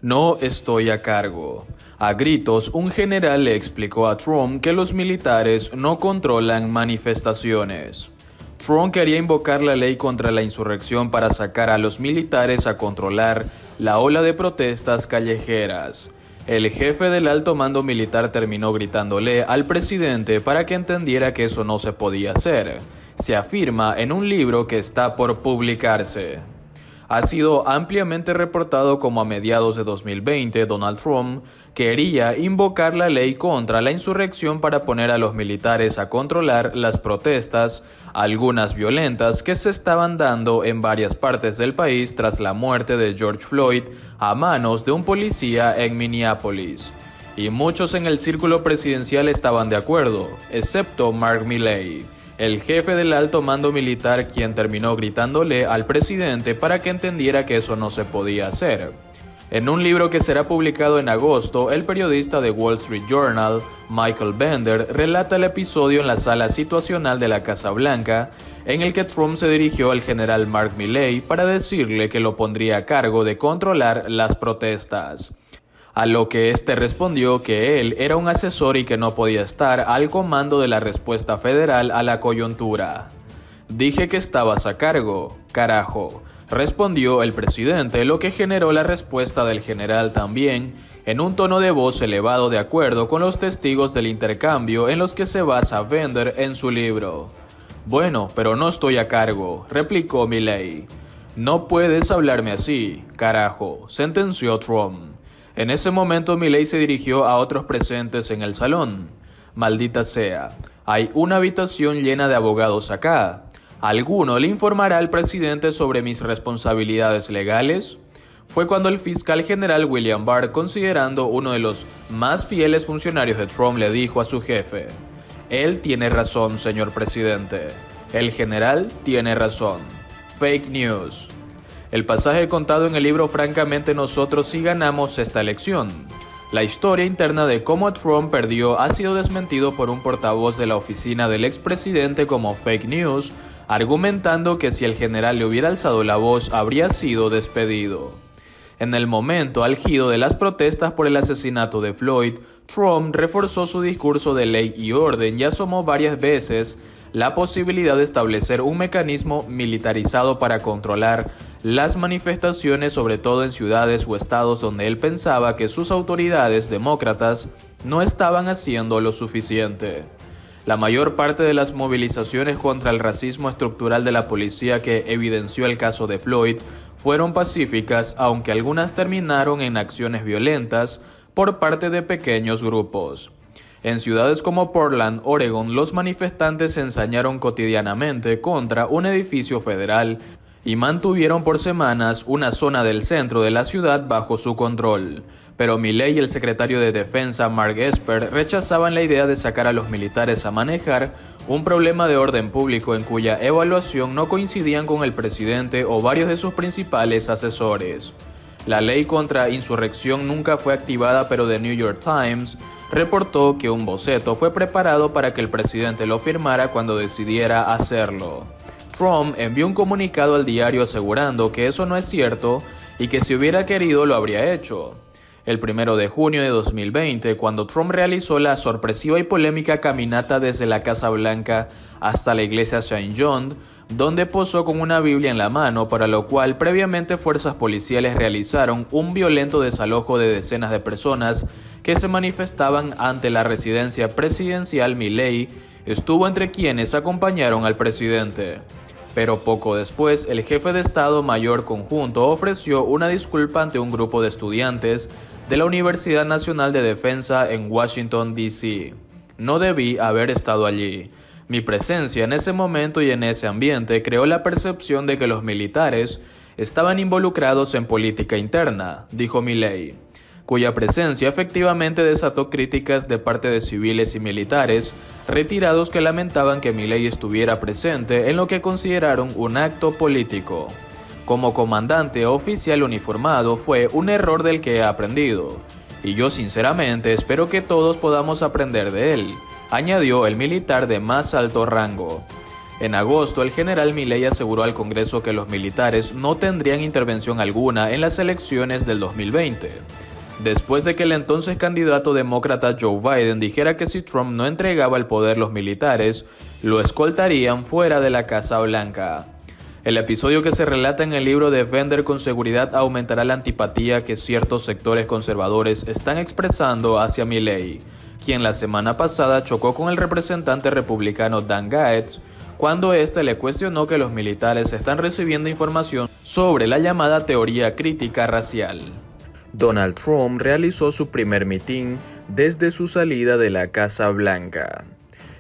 No estoy a cargo. A gritos, un general le explicó a Trump que los militares no controlan manifestaciones. Trump quería invocar la ley contra la insurrección para sacar a los militares a controlar la ola de protestas callejeras. El jefe del alto mando militar terminó gritándole al presidente para que entendiera que eso no se podía hacer. Se afirma en un libro que está por publicarse. Ha sido ampliamente reportado como a mediados de 2020 Donald Trump quería invocar la ley contra la insurrección para poner a los militares a controlar las protestas, algunas violentas, que se estaban dando en varias partes del país tras la muerte de George Floyd a manos de un policía en Minneapolis. Y muchos en el círculo presidencial estaban de acuerdo, excepto Mark Milley, el jefe del alto mando militar, quien terminó gritándole al presidente para que entendiera que eso no se podía hacer. En un libro que será publicado en agosto, el periodista de Wall Street Journal, Michael Bender, relata el episodio en la sala situacional de la Casa Blanca, en el que Trump se dirigió al general Mark Milley para decirle que lo pondría a cargo de controlar las protestas. A lo que este respondió que él era un asesor y que no podía estar al comando de la respuesta federal a la coyuntura. Dije que estabas a cargo, carajo, respondió el presidente, lo que generó la respuesta del general también, en un tono de voz elevado de acuerdo con los testigos del intercambio en los que se basa Bender en su libro. Bueno, pero no estoy a cargo, replicó Milley. No puedes hablarme así, carajo, sentenció Trump. En ese momento Milley se dirigió a otros presentes en el salón. Maldita sea, hay una habitación llena de abogados acá. ¿Alguno le informará al presidente sobre mis responsabilidades legales? Fue cuando el fiscal general William Barr, considerando uno de los más fieles funcionarios de Trump, le dijo a su jefe: él tiene razón, señor presidente. El general tiene razón. Fake news. El pasaje contado en el libro Francamente nosotros sí ganamos esta elección. La historia interna de cómo Trump perdió ha sido desmentido por un portavoz de la oficina del expresidente como fake news, argumentando que si el general le hubiera alzado la voz habría sido despedido. En el momento álgido de las protestas por el asesinato de Floyd, Trump reforzó su discurso de ley y orden y asomó varias veces la posibilidad de establecer un mecanismo militarizado para controlar las manifestaciones, sobre todo en ciudades o estados donde él pensaba que sus autoridades demócratas no estaban haciendo lo suficiente. La mayor parte de las movilizaciones contra el racismo estructural de la policía que evidenció el caso de Floyd fueron pacíficas, aunque algunas terminaron en acciones violentas por parte de pequeños grupos. En ciudades como Portland, Oregon, los manifestantes se ensañaron cotidianamente contra un edificio federal y mantuvieron por semanas una zona del centro de la ciudad bajo su control. Pero Milley y el secretario de Defensa Mark Esper rechazaban la idea de sacar a los militares a manejar un problema de orden público en cuya evaluación no coincidían con el presidente o varios de sus principales asesores. La ley contra insurrección nunca fue activada, pero The New York Times reportó que un boceto fue preparado para que el presidente lo firmara cuando decidiera hacerlo. Trump envió un comunicado al diario asegurando que eso no es cierto y que si hubiera querido lo habría hecho. El 1 de junio de 2020, cuando Trump realizó la sorpresiva y polémica caminata desde la Casa Blanca hasta la iglesia St. John, donde posó con una Biblia en la mano, para lo cual previamente fuerzas policiales realizaron un violento desalojo de decenas de personas que se manifestaban ante la residencia presidencial, Milley estuvo entre quienes acompañaron al presidente. Pero poco después, el jefe de Estado Mayor Conjunto ofreció una disculpa ante un grupo de estudiantes de la Universidad Nacional de Defensa en Washington, D.C. No debí haber estado allí. Mi presencia en ese momento y en ese ambiente creó la percepción de que los militares estaban involucrados en política interna, dijo Milley, cuya presencia efectivamente desató críticas de parte de civiles y militares retirados que lamentaban que Milley estuviera presente en lo que consideraron un acto político. Como comandante oficial uniformado fue un error del que he aprendido, y yo sinceramente espero que todos podamos aprender de él, añadió el militar de más alto rango. En agosto, el general Milley aseguró al Congreso que los militares no tendrían intervención alguna en las elecciones del 2020. Después de que el entonces candidato demócrata Joe Biden dijera que si Trump no entregaba el poder, los militares lo escoltarían fuera de la Casa Blanca. El episodio que se relata en el libro de Bender con seguridad aumentará la antipatía que ciertos sectores conservadores están expresando hacia Milley, quien la semana pasada chocó con el representante republicano Dan Gaetz cuando éste le cuestionó que los militares están recibiendo información sobre la llamada teoría crítica racial. Donald Trump realizó su primer mitin desde su salida de la Casa Blanca.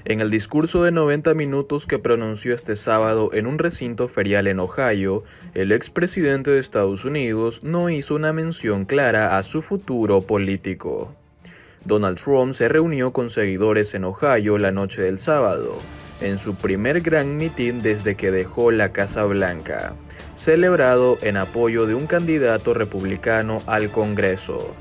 En el discurso de 90 minutos que pronunció este sábado en un recinto ferial en Ohio, el expresidente de Estados Unidos no hizo una mención clara a su futuro político. Donald Trump se reunió con seguidores en Ohio la noche del sábado, en su primer gran mitin desde que dejó la Casa Blanca, celebrado en apoyo de un candidato republicano al Congreso.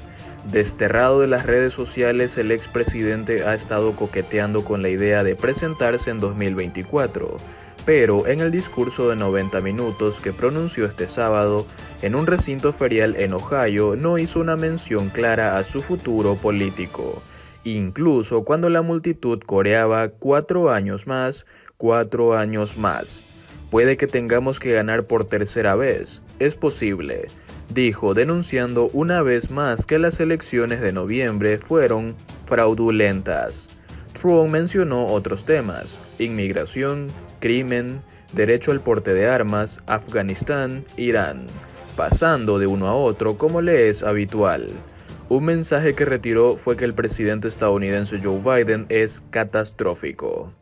Desterrado de las redes sociales, el expresidente ha estado coqueteando con la idea de presentarse en 2024, pero en el discurso de 90 minutos que pronunció este sábado en un recinto ferial en Ohio no hizo una mención clara a su futuro político, incluso cuando la multitud coreaba 4 años más, 4 años más. Puede que tengamos que ganar por tercera vez, es posible, dijo, denunciando una vez más que las elecciones de noviembre fueron fraudulentas. Trump mencionó otros temas: inmigración, crimen, derecho al porte de armas, Afganistán, Irán, pasando de uno a otro como le es habitual. Un mensaje que retiró fue que el presidente estadounidense Joe Biden es catastrófico.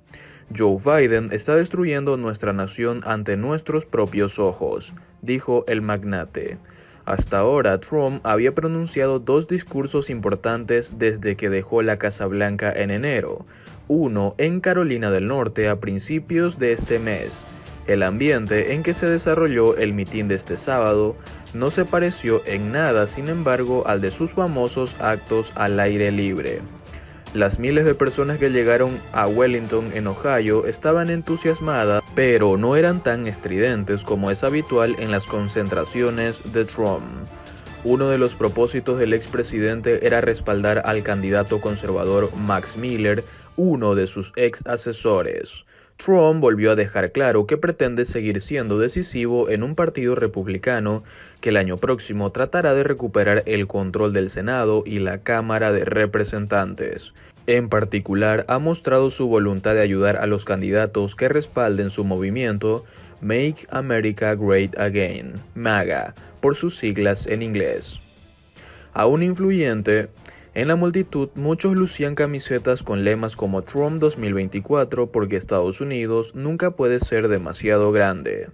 Joe Biden está destruyendo nuestra nación ante nuestros propios ojos, dijo el magnate. Hasta ahora, Trump había pronunciado 2 discursos importantes desde que dejó la Casa Blanca en enero, uno en Carolina del Norte a principios de este mes. El ambiente en que se desarrolló el mitin de este sábado no se pareció en nada, sin embargo, al de sus famosos actos al aire libre. Las miles de personas que llegaron a Wellington, en Ohio, estaban entusiasmadas, pero no eran tan estridentes como es habitual en las concentraciones de Trump. Uno de los propósitos del expresidente era respaldar al candidato conservador Max Miller, uno de sus ex asesores. Trump volvió a dejar claro que pretende seguir siendo decisivo en un partido republicano que el año próximo tratará de recuperar el control del Senado y la Cámara de Representantes. En particular, ha mostrado su voluntad de ayudar a los candidatos que respalden su movimiento Make America Great Again, MAGA, por sus siglas en inglés. Aún influyente, en la multitud, muchos lucían camisetas con lemas como Trump 2024 porque Estados Unidos nunca puede ser demasiado grande.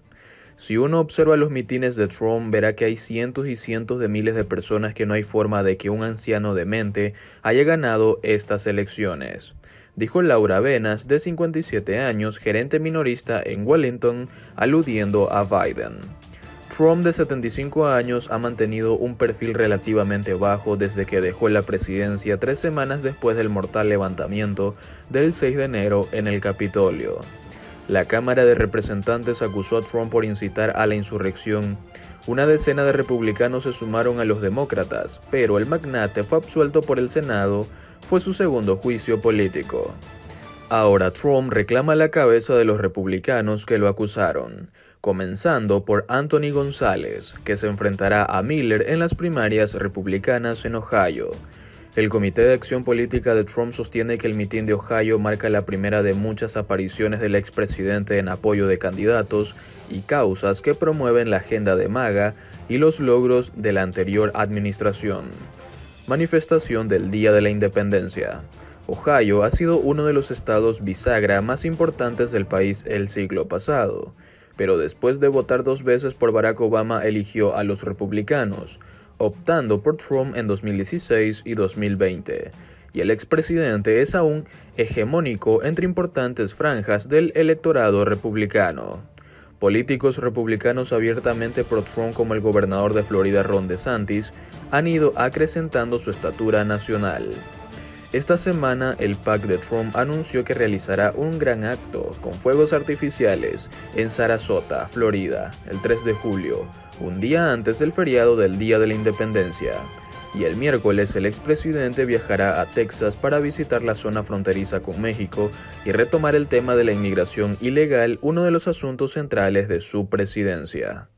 Si uno observa los mitines de Trump, verá que hay cientos y cientos de miles de personas que no hay forma de que un anciano demente haya ganado estas elecciones, dijo Laura Venas, de 57 años, gerente minorista en Wellington, aludiendo a Biden. Trump, de 75 años, ha mantenido un perfil relativamente bajo desde que dejó la presidencia 3 semanas después del mortal levantamiento del 6 de enero en el Capitolio. La Cámara de Representantes acusó a Trump por incitar a la insurrección. Una decena de republicanos se sumaron a los demócratas, pero el magnate fue absuelto por el Senado. Fue su segundo juicio político. Ahora Trump reclama la cabeza de los republicanos que lo acusaron, comenzando por Anthony González, que se enfrentará a Miller en las primarias republicanas en Ohio. El Comité de Acción Política de Trump sostiene que el mitin de Ohio marca la primera de muchas apariciones del expresidente en apoyo de candidatos y causas que promueven la agenda de MAGA y los logros de la anterior administración. Manifestación del Día de la Independencia. Ohio ha sido uno de los estados bisagra más importantes del país el siglo pasado, pero después de votar 2 veces por Barack Obama eligió a los republicanos, optando por Trump en 2016 y 2020, y el expresidente es aún hegemónico entre importantes franjas del electorado republicano. Políticos republicanos abiertamente pro Trump como el gobernador de Florida Ron DeSantis han ido acrecentando su estatura nacional. Esta semana, el PAC de Trump anunció que realizará un gran acto con fuegos artificiales en Sarasota, Florida, el 3 de julio, un día antes del feriado del Día de la Independencia. Y el miércoles el expresidente viajará a Texas para visitar la zona fronteriza con México y retomar el tema de la inmigración ilegal, uno de los asuntos centrales de su presidencia.